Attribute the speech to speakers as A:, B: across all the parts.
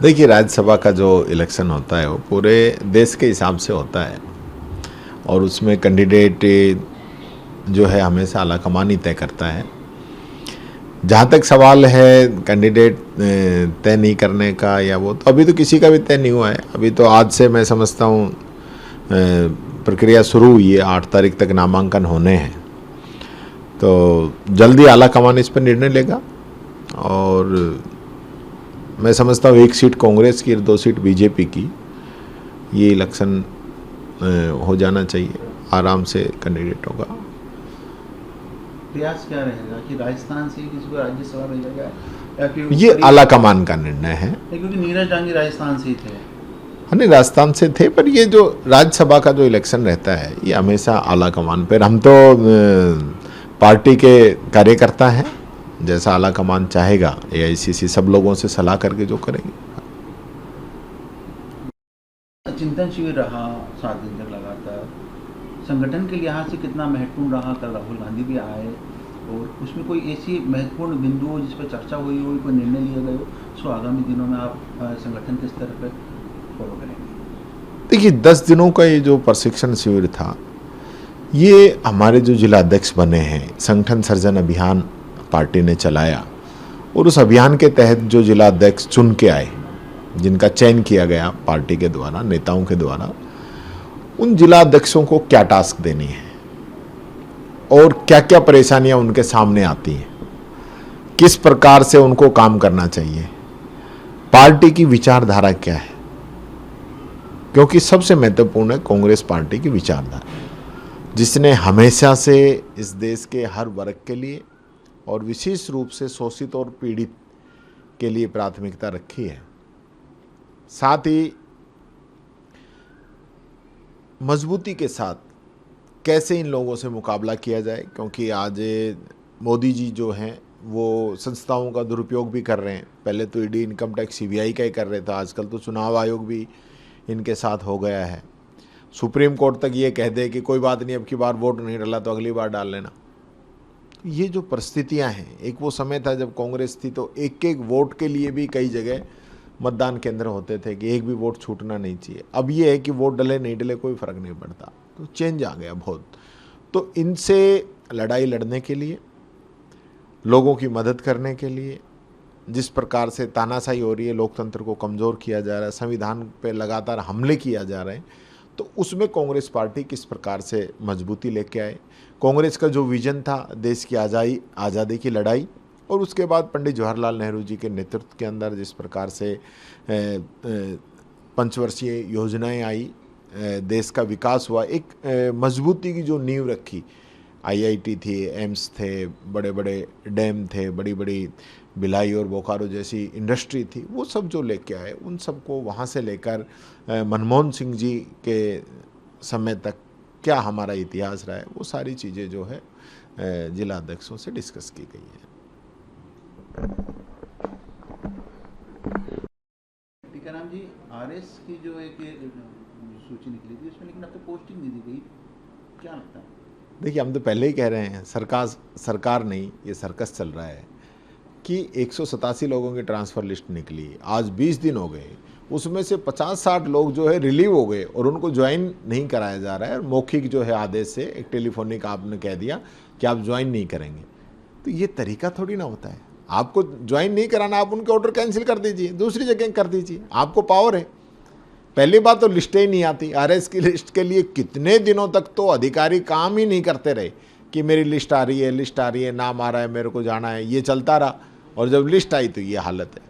A: देखिए, राज्यसभा का जो इलेक्शन होता है वो पूरे देश के हिसाब से होता है और उसमें कैंडिडेट जो है हमेशा आलाकमान ही तय करता है। जहाँ तक सवाल है कैंडिडेट तय नहीं करने का या वो, तो अभी तो किसी का भी तय नहीं हुआ है। अभी तो आज से मैं समझता हूँ प्रक्रिया शुरू हुई है, 8 तारीख तक नामांकन होने हैं। तो जल्दी आलाकमान इस पर निर्णय लेगा और मैं समझता हूँ 1 सीट कांग्रेस की और 2 सीट बीजेपी की, ये इलेक्शन हो जाना चाहिए, आराम से कैंडिडेट होगा।
B: प्रयास क्या रहेगा कि राजस्थान से किसी को राज्यसभा भेजा जाए या फिर
A: ये आलाकमान का निर्णय है।
B: क्योंकि नीरज डांगी राजस्थान से ही थे।
A: हाँ, नहीं राजस्थान से थे, पर ये जो राज्यसभा का जो इलेक्शन रहता है ये हमेशा आलाकमान पर। हम तो पार्टी के कार्यकर्ता हैं, जैसा आलाकमान चाहेगा एआईसीसी सब लोगों से सलाह करके जो करेंगे।
B: चिंतन शिविर रहा 7 दिन तक लगातार, संगठन के लिहाज से कितना महत्वपूर्ण रहा? कल राहुल गांधी भी आए और उसमें कोई ऐसी महत्वपूर्ण बिंदु हो जिस पर चर्चा हुई हो, कोई निर्णय लिया गया हो, सो आगामी दिनों में आप संगठन के स्तर पर फॉलो करेंगे?
A: देखिए, 10 दिनों का ये जो प्रशिक्षण शिविर था, ये हमारे जो जिला अध्यक्ष बने हैं, संगठन सर्जन अभियान पार्टी ने चलाया और उस अभियान के तहत जो जिला अध्यक्ष चुन के आए, जिनका चयन किया गया पार्टी के द्वारा, नेताओं के द्वारा, उन जिला अध्यक्षों को क्या टास्क देनी है और क्या क्या परेशानियां उनके सामने आती हैं, किस प्रकार से उनको काम करना चाहिए, पार्टी की विचारधारा क्या है, क्योंकि सबसे महत्वपूर्ण है कांग्रेस पार्टी की विचारधारा, जिसने हमेशा से इस देश के हर वर्ग के लिए और विशेष रूप से शोषित और पीड़ित के लिए प्राथमिकता रखी है। साथ ही मजबूती के साथ कैसे इन लोगों से मुकाबला किया जाए, क्योंकि आज मोदी जी जो हैं वो संस्थाओं का दुरुपयोग भी कर रहे हैं। पहले तो ईडी, इनकम टैक्स, सीबीआई का ही कर रहे थे, आजकल तो चुनाव आयोग भी इनके साथ हो गया है। सुप्रीम कोर्ट तक ये कह दे कि कोई बात नहीं, अब की बार वोट नहीं डाला तो अगली बार डाल लेना। ये जो परिस्थितियां हैं, एक वो समय था जब कांग्रेस थी तो एक एक वोट के लिए भी कई जगह मतदान केंद्र होते थे कि एक भी वोट छूटना नहीं चाहिए। अब ये है कि वोट डले नहीं डले कोई फर्क नहीं पड़ता, तो चेंज आ गया बहुत। तो इनसे लड़ाई लड़ने के लिए, लोगों की मदद करने के लिए, जिस प्रकार से तानाशाही हो रही है, लोकतंत्र को कमज़ोर किया जा रहा है, संविधान पे लगातार हमले किया जा रहे हैं, तो उसमें कांग्रेस पार्टी किस प्रकार से मजबूती लेके आए। कांग्रेस का जो विजन था देश की आज़ादी की लड़ाई, और उसके बाद पंडित जवाहरलाल नेहरू जी के नेतृत्व के अंदर जिस प्रकार से पंचवर्षीय योजनाएं आई, देश का विकास हुआ, एक मजबूती की जो नींव रखी, आईआईटी थी, एम्स थे, बड़े बड़े डैम थे, बड़ी बड़ी भिलाई और बोकारो जैसी इंडस्ट्री थी, वो सब जो लेके आए, उन सबको वहाँ से लेकर मनमोहन सिंह जी के समय तक क्या हमारा इतिहास रहा है, वो सारी चीज़ें जो है जिला अध्यक्षों से डिस्कस की गई है।
B: टीकाराम जी, आरएस की जो एक सूची निकली थी उसमें, लेकिन अब तो पोस्टिंग नहीं दी गई, क्या लगता है?
A: देखिए, हम तो पहले ही कह रहे हैं, सरकार नहीं, ये सर्कस चल रहा है कि 187 लोगों की ट्रांसफ़र लिस्ट निकली, आज 20 दिन हो गए, उसमें से 50-60 लोग जो है रिलीव हो गए और उनको ज्वाइन नहीं कराया जा रहा है। और मौखिक जो है आदेश से, एक टेलीफोनिक आपने कह दिया कि आप ज्वाइन नहीं करेंगे, तो ये तरीका थोड़ी ना होता है। आपको ज्वाइन नहीं कराना, आप उनके ऑर्डर कैंसिल कर दीजिए, दूसरी जगह कर दीजिए, आपको पावर है। पहली बात तो लिस्टें ही नहीं आती, आरएस की लिस्ट के लिए कितने दिनों तक तो अधिकारी काम ही नहीं करते रहे कि मेरी लिस्ट आ रही है, लिस्ट आ रही है, नाम आ रहा है, मेरे को जाना है, ये चलता रहा। और जब लिस्ट आई तो ये हालत है।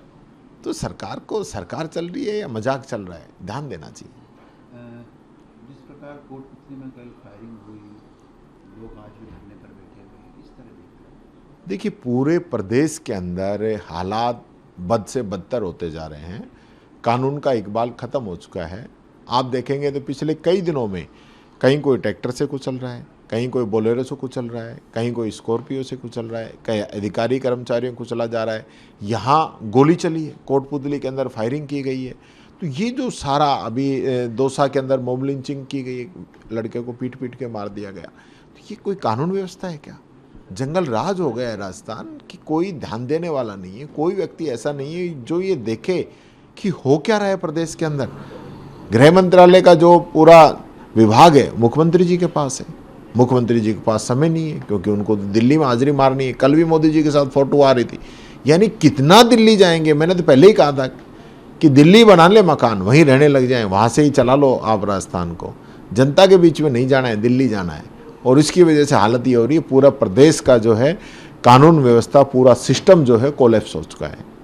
A: तो सरकार चल रही है या मजाक चल रहा है, ध्यान देना चाहिए।
B: जिस प्रकार कोटपुतली में कल फायरिंग हुई, लोग आज भी धरने पर बैठे हुए, इस तरह देखते हैं।
A: देखिए, पूरे प्रदेश के अंदर हालात बद से बदतर होते जा रहे हैं, कानून का इकबाल ख़त्म हो चुका है। आप देखेंगे तो पिछले कई दिनों में कहीं कोई ट्रैक्टर से कुचल रहा है, कहीं कोई बोलेरो से कुचल रहा है, कहीं कोई स्कॉर्पियो से कुचल रहा है, कहीं अधिकारी कर्मचारियों को कुचला जा रहा है, यहाँ गोली चली है, कोटपुतली के अंदर फायरिंग की गई है। तो ये जो सारा अभी दौसा के अंदर मॉब लिंचिंग की गई, लड़के को पीट पीट के मार दिया गया, तो ये कोई कानून व्यवस्था है क्या? जंगल राज हो गया है राजस्थान कि कोई ध्यान देने वाला नहीं है, कोई व्यक्ति ऐसा नहीं है जो ये देखे कि हो क्या रहा है प्रदेश के अंदर। गृह मंत्रालय का जो पूरा विभाग है मुख्यमंत्री जी के पास है, मुख्यमंत्री जी के पास समय नहीं है क्योंकि उनको दिल्ली में हाजिरी मारनी है। कल भी मोदी जी के साथ फोटो आ रही थी, यानी कितना दिल्ली जाएंगे। मैंने तो पहले ही कहा था कि दिल्ली बना ले मकान, वहीं रहने लग जाएं, वहाँ से ही चला लो आप राजस्थान को। जनता के बीच में नहीं जाना है, दिल्ली जाना है। और इसकी वजह से हालत ये हो रही है, पूरा प्रदेश का जो है कानून व्यवस्था, पूरा सिस्टम जो है कोलैप्स हो चुका है।